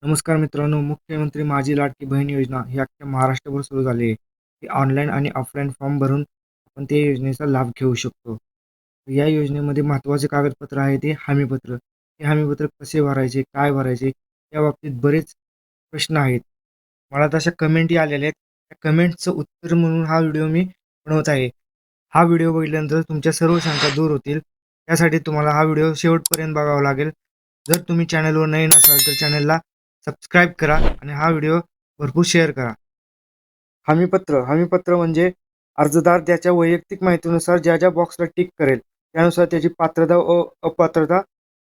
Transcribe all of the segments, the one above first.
नमस्कार मित्रांनो, मुख्यमंत्री माझी लाडकी बहीण योजना ही अख्ख्या महाराष्ट्रभर सुरू झाली आहे. ती ऑनलाईन आणि ऑफलाईन फॉर्म भरून आपण त्या योजनेचा लाभ घेऊ शकतो. या योजनेमध्ये महत्त्वाचे कागदपत्र आहे ते हमीपत्र. हे हमीपत्र कसे भरायचे, काय भरायचे याबाबतीत बरेच प्रश्न आहेत. मला तशा कमेंटही आलेल्या आहेत. त्या कमेंटचं उत्तर म्हणून हा व्हिडिओ मी बनवत आहे. हा व्हिडिओ बघितल्यानंतर तुमच्या सर्व शंका दूर होतील. त्यासाठी तुम्हाला हा व्हिडिओ शेवटपर्यंत बघावा लागेल. जर तुम्ही चॅनलवर नवीन असाल तर चॅनलला सबस्क्राईब करा आणि हा व्हिडिओ भरपूर शेअर करा. हमीपत्र म्हणजे अर्जदार त्याच्या वैयक्तिक माहितीनुसार ज्या ज्या बॉक्सला टिक करेल त्यानुसार त्याची पात्रता व अपात्रता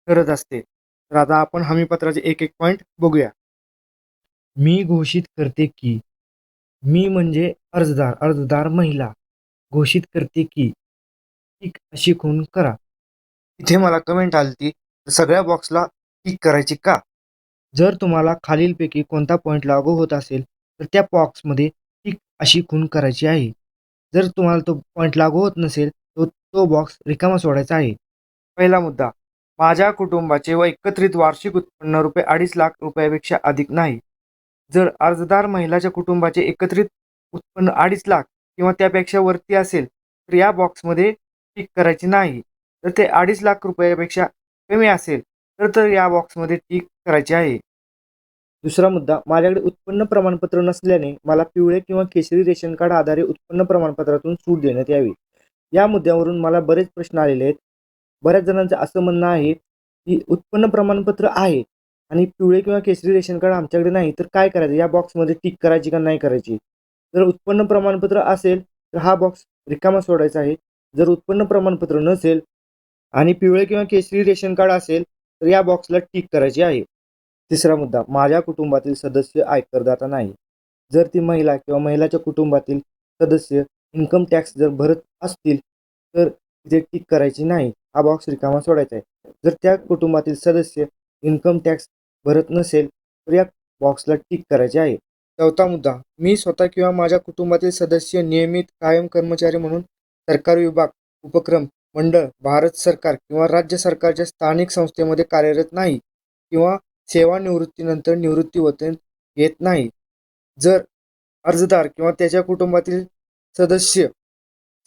ठरत असते. तर आता आपण हमीपत्राचे एक एक पॉईंट बघूया. मी घोषित करते की, मी म्हणजे अर्जदार महिला घोषित करते की टिक अशी खून करा. इथे मला कमेंट आली सगळ्या बॉक्सला टिक करायची का? जर तुम्हाला खालीलपैकी कोणता पॉईंट लागू होत असेल तर त्या बॉक्समध्ये टिक अशी खूण करायची आहे. जर तुम्हाला तो पॉईंट लागू होत नसेल तर तो बॉक्स रिकामा सोडायचा आहे. पहिला मुद्दा, माझ्या कुटुंबाचे व एकत्रित वार्षिक उत्पन्न ₹2.5 लाख रुपयापेक्षा अधिक नाही. जर अर्जदार महिलाच्या कुटुंबाचे एकत्रित उत्पन्न 2.5 लाख किंवा त्यापेक्षा वरती असेल तर या बॉक्समध्ये टिक करायची नाही. जर ते 2.5 लाख रुपयापेक्षा कमी असेल तर या बॉक्समध्ये टिक करायची आहे. दुसरा मुद्दा, माझ्याकडे उत्पन्न प्रमाणपत्र नसल्याने मला पिवळे किंवा केशरी रेशन कार्ड आधारे उत्पन्न प्रमाणपत्रातून सूट देण्यात यावी. या मुद्द्यावरून मला बरेच प्रश्न आलेले आहेत. बऱ्याच जणांचं असं म्हणणं आहे की उत्पन्न प्रमाणपत्र आहे आणि पिवळे किंवा केशरी रेशन कार्ड आमच्याकडे नाही, तर काय करायचं? या बॉक्समध्ये टिक करायची का नाही करायची? जर उत्पन्न प्रमाणपत्र असेल तर हा बॉक्स रिकामा सोडायचा आहे. जर उत्पन्न प्रमाणपत्र नसेल आणि पिवळे किंवा केशरी रेशन कार्ड असेल तर या बॉक्सला टिक करायची आहे. तिसरा मुद्दा, माझ्या कुटुंबातील सदस्य आयकरदाता नाही. जर ती महिला किंवा महिलाच्या कुटुंबातील सदस्य इन्कम टॅक्स जर भरत असतील तर तिथे टिक करायची नाही. हा बॉक्स रिकामा सोडायचा आहे. जर त्या कुटुंबातील सदस्य इन्कम टॅक्स भरत नसेल तर या बॉक्सला टिक करायचे आहे. चौथा मुद्दा, मी स्वतः किंवा माझ्या कुटुंबातील सदस्य नियमित कायम कर्मचारी म्हणून सरकारी विभाग, उपक्रम, मंडळ, भारत सरकार किंवा राज्य सरकारच्या स्थानिक संस्थेमध्ये कार्यरत नाही किंवा सेवानिवृत्तीनंतर निवृत्तीवेतन घेत नाही. जर अर्जदार किंवा त्याच्या कुटुंबातील सदस्य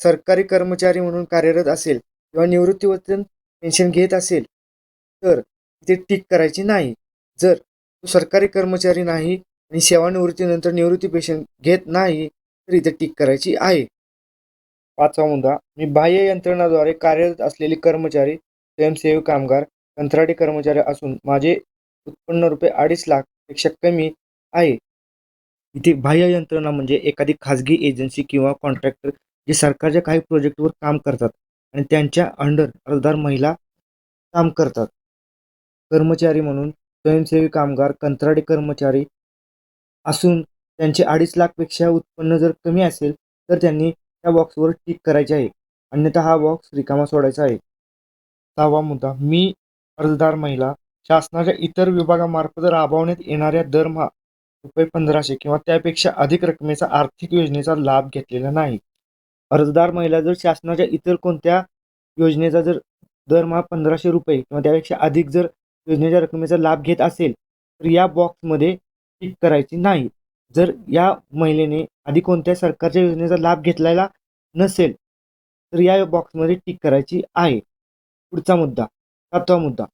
सरकारी कर्मचारी म्हणून कार्यरत असेल किंवा निवृत्तीवेतन पेन्शन घेत असेल तर इथे टिक करायची नाही. जर तो सरकारी कर्मचारी नाही आणि सेवानिवृत्तीनंतर निवृत्ती पेन्शन घेत नाही तर इथे टिक करायची आहे. पाचवा मुद्दा, मी बाह्य यंत्रणाद्वारे कार्यरत असलेले कर्मचारी, स्वयंसेवी कामगार, कंत्राटी कर्मचारी असून माझे उत्पन्न ₹2.5 लाख पेक्षा कमी आहे. इथे बाह्य यंत्रणा म्हणजे एखादी खाजगी एजन्सी किंवा कॉन्ट्रॅक्टर जे सरकारच्या काही प्रोजेक्टवर काम करतात आणि त्यांच्या अंडर अर्जदार महिला काम करतात. कर्मचारी म्हणून स्वयंसेवी कामगार, कंत्राटी कर्मचारी असून त्यांचे 2.5 लाख पेक्षा उत्पन्न जर कमी असेल तर त्यांनी त्या बॉक्सवर टिक करायचे आहे. अन्यथा हा बॉक्स रिकामा सोडायचा आहे. सहावा मुद्दा, मी अर्जदार महिला शासनाच्या इतर विभागामार्फत राबवण्यात येणाऱ्या दरमहा ₹1500 किंवा त्यापेक्षा अधिक रकमेचा आर्थिक योजनेचा लाभ घेतलेला नाही. अर्जदार महिला जर शासनाच्या इतर कोणत्या योजनेचा जर दरमहा ₹1500 किंवा त्यापेक्षा अधिक जर योजनेच्या रकमेचा लाभ घेत असेल तर या बॉक्समध्ये टिक करायची नाही. जर या महिलेने आधी कोणत्या सरकारच्या योजनेचा लाभ घेतलेला नसेल तर या बॉक्समध्ये टिक करायची आहे. पुढचा मुद्दा, सातवा मुद्दा,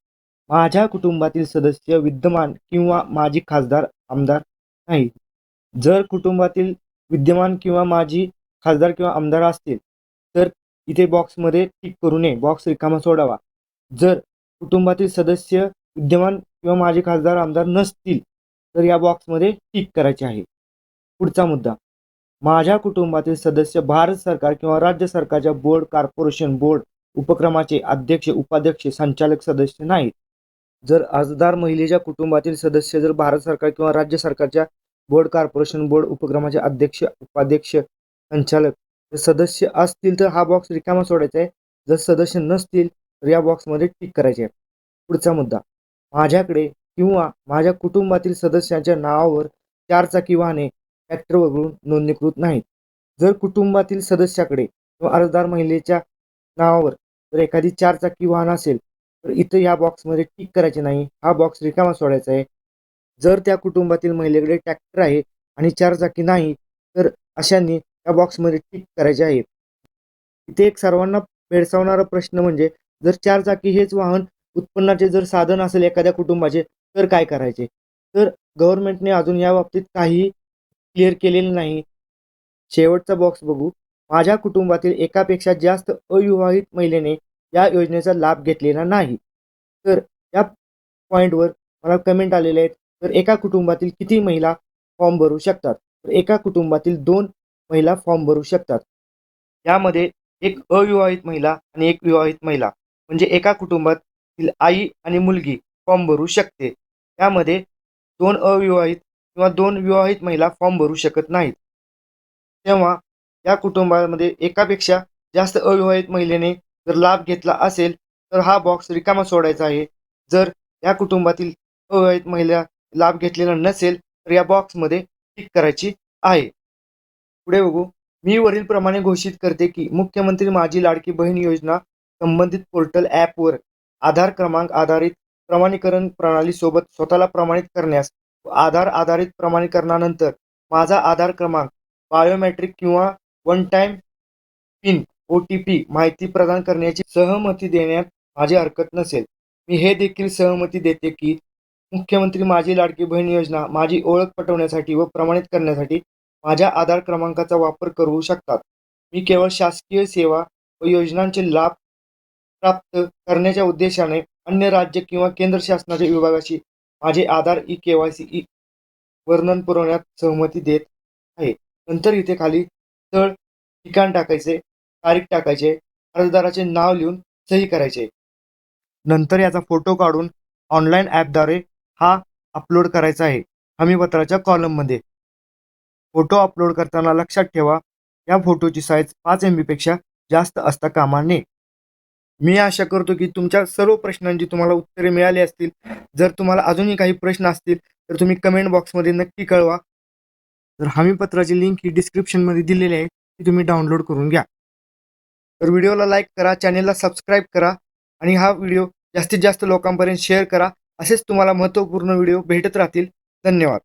माझ्या कुटुंबातील सदस्य विद्यमान किंवा माजी खासदार, आमदार नाही. जर कुटुंबातील विद्यमान किंवा माजी खासदार किंवा आमदार असतील तर इथे बॉक्समध्ये टिक करू नये, बॉक्स रिकामा सोडावा. जर कुटुंबातील सदस्य विद्यमान किंवा माजी खासदार, आमदार नसतील तर या बॉक्समध्ये टिक करायचे आहे. पुढचा मुद्दा, माझ्या कुटुंबातील सदस्य भारत सरकार किंवा राज्य सरकारच्या बोर्ड, कॉर्पोरेशन, बोर्ड, उपक्रमाचे अध्यक्ष, उपाध्यक्ष, संचालक सदस्य नाहीत. जर अर्जदार महिलेच्या कुटुंबातील सदस्य जर भारत सरकार किंवा राज्य सरकारच्या बोर्ड, कॉर्पोरेशन, बोर्ड, उपक्रमाचे अध्यक्ष, उपाध्यक्ष, संचालक सदस्य असतील तर हा बॉक्स रिकामा सोडायचा आहे. जर सदस्य नसतील तर या बॉक्समध्ये टिक करायचे आहे. पुढचा मुद्दा, माझ्याकडे किंवा माझ्या कुटुंबातील सदस्यांच्या नावावर 4 चाकी वाहने ट्रॅक्टर वगळून नोंदणीकृत नाहीत. जर कुटुंबातील सदस्याकडे किंवा अर्जदार महिलेच्या नावावर जर एखादी 4 चाकी वाहन असेल तर इथं या बॉक्समध्ये टिक करायचे नाही. हा बॉक्स रिकामा सोडायचा आहे. जर त्या कुटुंबातील महिलेकडे ट्रॅक्टर आहे आणि 4 चाकी नाही, तर अशांनी त्या बॉक्समध्ये टिक करायचे आहे. इथे एक सर्वांना भेडसावणारा प्रश्न म्हणजे जर 4 चाकी हेच वाहन उत्पन्नाचे जर साधन असेल एखाद्या कुटुंबाचे, तर काय करायचे? तर गव्हर्नमेंटने अजून या बाबतीत काहीही क्लिअर केलेलं नाही. शेवटचा बॉक्स बघू. माझ्या कुटुंबातील एकापेक्षा जास्त अविवाहित महिलेने या योजनेचा लाभ घेतलेला नाही. तर या पॉइंटवर मला कमेंट आलेले आहेत. तर एका कुटुंबातील किती महिला फॉर्म भरू शकतात? तर एका कुटुंबातील 2 महिला फॉर्म भरू शकतात. यामध्ये एक अविवाहित महिला आणि एक विवाहित महिला म्हणजे एका कुटुंबातील आई आणि मुलगी फॉर्म भरू शकते. त्यामध्ये 2 अविवाहित किंवा 2 विवाहित महिला फॉर्म भरू शकत नाहीत. तेव्हा या कुटुंबामध्ये एकापेक्षा जास्त अविवाहित महिलेने जर लाभ घेतला असेल, तर हा बॉक्स रिकामा सोडायचा आहे. जर या कुटुंबातील अविवाहित महिला लाभ घेतलेला नसेल, तर या बॉक्समध्ये टिक करायची आहे. पुढे बघू. मी वरीलप्रमाणे घोषित करते की मुख्यमंत्री माझी लाडकी बहीण योजना संबंधित पोर्टल ॲपवर आधार क्रमांक आधारित प्रमाणीकरण प्रणालीसोबत स्वतःला प्रमाणित करण्यास व आधार आधारित प्रमाणीकरणानंतर माझा आधार क्रमांक बायोमेट्रिक किंवा वन टाइम पिन OTP माहिती प्रदान करण्याची सहमती देण्यात माझी हरकत नसेल. मी हे देखील सहमती देते की मुख्यमंत्री माझी लाडकी बहीण योजना माझी ओळख पटवण्यासाठी व प्रमाणित करण्यासाठी माझ्या आधार क्रमांकाचा वापर करू शकतात. मी केवळ शासकीय सेवा व योजनांचे लाभ प्राप्त करण्याच्या उद्देशाने अन्य राज्य किंवा केंद्र शासनाच्या विभागाशी माझे आधार KYC वर्णन पुरवण्यात सहमती देत आहे. नंतर इथे खाली स्थळ, ठिकाण टाकायचे, तारीख टाकायचे, अर्जदाराचे नाव लिहून सही करायचे. नंतर याचा फोटो काढून ऑनलाईन ॲपद्वारे हा अपलोड करायचा आहे हमीपत्राच्या कॉलममध्ये. फोटो अपलोड करताना लक्षात ठेवा, या फोटोची साईज 5 MB पेक्षा जास्त असता कामा नये. मी आशा करतो की तुमच्या सर्व प्रश्नांची तुम्हाला उत्तरे मिळाली असतील. जर तुम्हाला अजूनही काही प्रश्न असतील, तर तुम्ही कमेंट बॉक्समध्ये नक्की कळवा. तर हमीपत्राची लिंक ही डिस्क्रिप्शनमध्ये दिलेली आहे, ती तुम्ही डाउनलोड करून घ्या. तर व्हिडिओला लाईक करा, चॅनेलला सबस्क्राईब करा आणि हा व्हिडिओ जास्तीत जास्त लोकांपर्यंत शेअर करा. असेच तुम्हाला महत्त्वपूर्ण व्हिडिओ भेटत राहतील. धन्यवाद.